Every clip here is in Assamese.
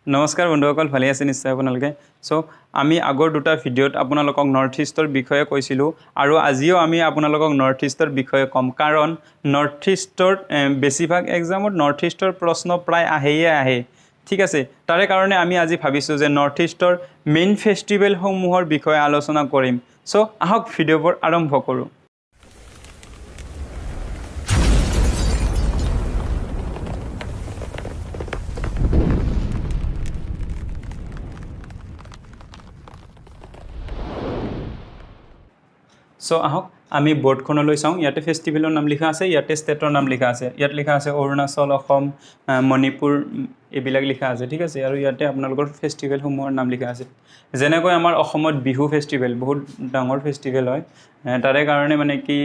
নমস্কাৰ বন্ধুসকল, ভালে আছে নিশ্চয় আপোনালোকে। সো আমি আগৰ দুটা ভিডিঅ'ত আপোনালোকক নৰ্থ ইষ্টৰ বিষয়ে কৈছিলোঁ আৰু আজিও আমি আপোনালোকক নৰ্থ ইষ্টৰ বিষয়ে ক'ম, কাৰণ নৰ্থ ইষ্টৰ বেছিভাগ এক্সামত নৰ্থ ইষ্টৰ প্ৰশ্ন প্ৰায় আহে। ঠিক আছে, তাৰে কাৰণে আমি আজি ভাবিছোঁ যে নৰ্থ ইষ্টৰ মেইন ফেষ্টিভেলসমূহৰ বিষয়ে আলোচনা কৰিম। সো আহক ভিডিঅ'বোৰ আৰম্ভ কৰোঁ। সো আহক আমি বোৰ্ডখনলৈ চাওঁ। ইয়াতে ফেষ্টিভেলৰ নাম লিখা আছে, ইয়াতে ষ্টেটৰ নাম লিখা আছে। ইয়াত লিখা আছে অৰুণাচল, অসম, মণিপুৰ এইবিলাক লিখা আছে। ঠিক আছে, আৰু ইয়াতে আপোনালোকৰ ফেষ্টিভেলসমূহৰ নাম লিখা আছে। যেনেকৈ আমাৰ অসমত বিহু ফেষ্টিভেল বহুত ডাঙৰ ফেষ্টিভেল হয়, তাৰে কাৰণে মানে কি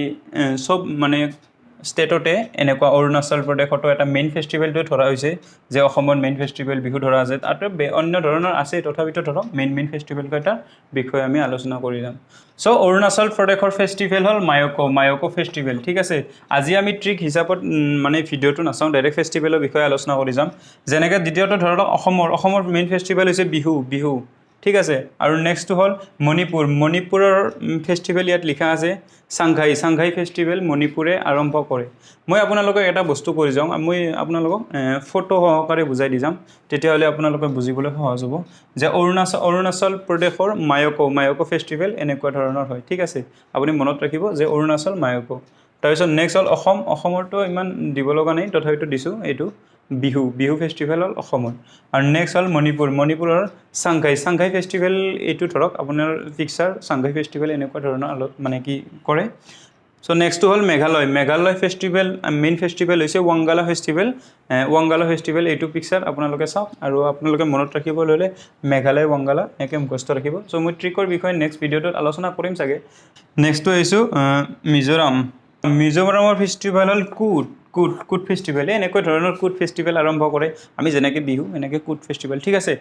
চব মানে ষ্টেটতে এনেকুৱা অৰুণাচল প্ৰদেশতো এটা মেইন ফেষ্টিভেলটো ধৰা হৈছে যে অসমত মেইন ফেষ্টিভেল বিহু ধৰা আছে। তাতো অন্য ধৰণৰ আছে, তথাপিতো ধৰক মেইন ফেষ্টিভেলকেইটাৰ বিষয়ে আমি আলোচনা কৰি যাম। সো অৰুণাচল প্ৰদেশৰ ফেষ্টিভেল হ'ল মায়'ক' ফেষ্টিভেল। ঠিক আছে, আজি আমি ট্ৰিক হিচাপত মানে ভিডিঅ'টো নাচাওঁ, ডাইৰেক্ট ফেষ্টিভেলৰ বিষয়ে আলোচনা কৰি যাম। যেনেকৈ দ্বিতীয়টো ধৰক অসমৰ মেইন ফেষ্টিভেল হৈছে বিহু। ঠিক আছে, আৰু নেক্সটটো হ'ল মণিপুৰৰ ফেষ্টিভেল ইয়াত লিখা আছে চাংঘাই ফেষ্টিভেল মণিপুৰে আৰম্ভ কৰে। মই আপোনালোকক এটা বস্তু কৰি যাওঁ, মই আপোনালোকক ফটো সহকাৰে বুজাই দি যাম, তেতিয়াহ'লে আপোনালোকে বুজিবলৈ সহজ হ'ব যে অৰুণাচল প্ৰদেশৰ মায়'ক' ফেষ্টিভেল এনেকুৱা ধৰণৰ হয়। ঠিক আছে, আপুনি মনত ৰাখিব যে অৰুণাচল মায়'ক'। তাৰপিছত নেক্সট হ'ল অসমৰতো ইমান দিব লগা নাই, তথাপিতো দিছোঁ। এইটো বিহু ফেষ্টিভেল হ'ল অসমত। আৰু নেক্সট হ'ল মণিপুৰৰ চাংঘাই ফেষ্টিভেল। এইটো ধৰক আপোনাৰ পিকচাৰ চাংঘাই ফেষ্টিভেল এনেকুৱা ধৰণৰ মানে কি কৰে। সো নেক্সটটো হ'ল মেঘালয় ফেষ্টিভেল। মেইন ফেষ্টিভেল হৈছে ৱাংগালা ফেষ্টিভেল। এইটো পিকচাৰ আপোনালোকে চাওক, আৰু আপোনালোকে মনত ৰাখিবলৈ হ'লে মেঘালয় ৱাংগালা এনেকৈ মুখস্থ ৰাখিব। সো মই ট্ৰিকৰ বিষয়ে নেক্সট ভিডিঅ'টোত আলোচনা কৰিম চাগে। নেক্সটটো আহিছোঁ মিজোৰামৰ ফেষ্টিভেল হ'ল কুট ফেষ্টিভেল। এনেকুৱা ধৰণৰ কুট ফেষ্টিভেল আৰম্ভ কৰে, আমি যেনেকৈ বিহু এনেকৈ কুট ফেষ্টিভেল। ঠিক আছে,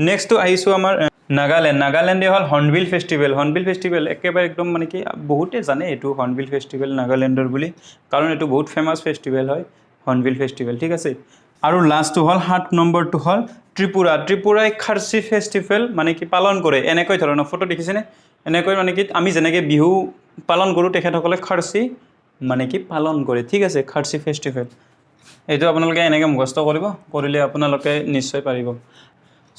নেক্সটটো আহিছোঁ আমাৰ নাগালেণ্ডে হ'ল হৰ্ণবিল ফেষ্টিভেল। একেবাৰে একদম মানে কি বহুতে জানে এইটো হৰ্ণবিল ফেষ্টিভেল নাগালেণ্ডৰ বুলি, কাৰণ এইটো বহুত ফেমাছ ফেষ্টিভেল হয় হৰ্ণবিল ফেষ্টিভেল। ঠিক আছে, আৰু লাষ্টটো হ'ল 7 নম্বৰটো হ'ল ত্ৰিপুৰাই খাৰ্চি ফেষ্টিভেল মানে কি পালন কৰে। এনেকৈ ধৰণৰ ফটো দেখিছেনে? এনেকৈ মানে কি আমি যেনেকৈ বিহু পালন কৰোঁ, তেখেতসকলে খাৰ্চি মানে কি পালন কৰে। ঠিক আছে, খাৰ্চি ফেষ্টিভেল এইটো আপোনালোকে এনেকৈ মুখস্থ কৰিলে আপোনালোকে নিশ্চয় পাৰিব।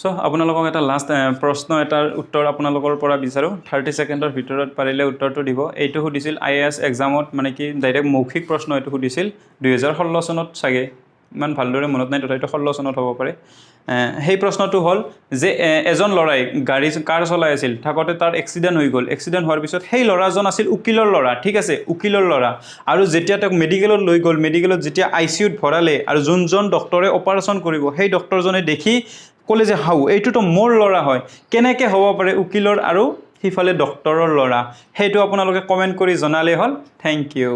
সো আপোনালোকক এটা লাষ্ট প্ৰশ্ন এটাৰ উত্তৰ আপোনালোকৰ পৰা বিচাৰোঁ। 30 ছেকেণ্ডৰ ভিতৰত পাৰিলে উত্তৰটো দিব। এইটো সুধিছিল IAS এক্সামত, মানে কি ডাইৰেক্ট মৌখিক প্ৰশ্ন এইটো সুধিছিল 2016 চনত চাগে, ইমান ভালদৰে মনত নাই, তথাপিতো 16 চনত হ'ব পাৰে। সেই প্ৰশ্নটো হ'ল যে এজন ল'ৰাই কাৰ চলাই আছিল, থাকোঁতে তাৰ এক্সিডেণ্ট হৈ গ'ল। এক্সিডেণ্ট হোৱাৰ পিছত সেই ল'ৰাজন আছিল উকিলৰ ল'ৰা। ঠিক আছে, উকিলৰ ল'ৰা। আৰু যেতিয়া তেওঁক মেডিকেলত লৈ গ'ল, মেডিকেলত যেতিয়া ICUত ভৰালে, আৰু যোনজন ডক্টৰে অপাৰেশ্যন কৰিব, সেই ডক্টৰজনে দেখি ক'লে যে এইটোতো মোৰ ল'ৰা হয়। কেনেকৈ হ'ব পাৰে উকিলৰ আৰু সিফালে ডক্টৰৰ ল'ৰা? সেইটো আপোনালোকে কমেণ্ট কৰি জনালে হ'ল। Thank U.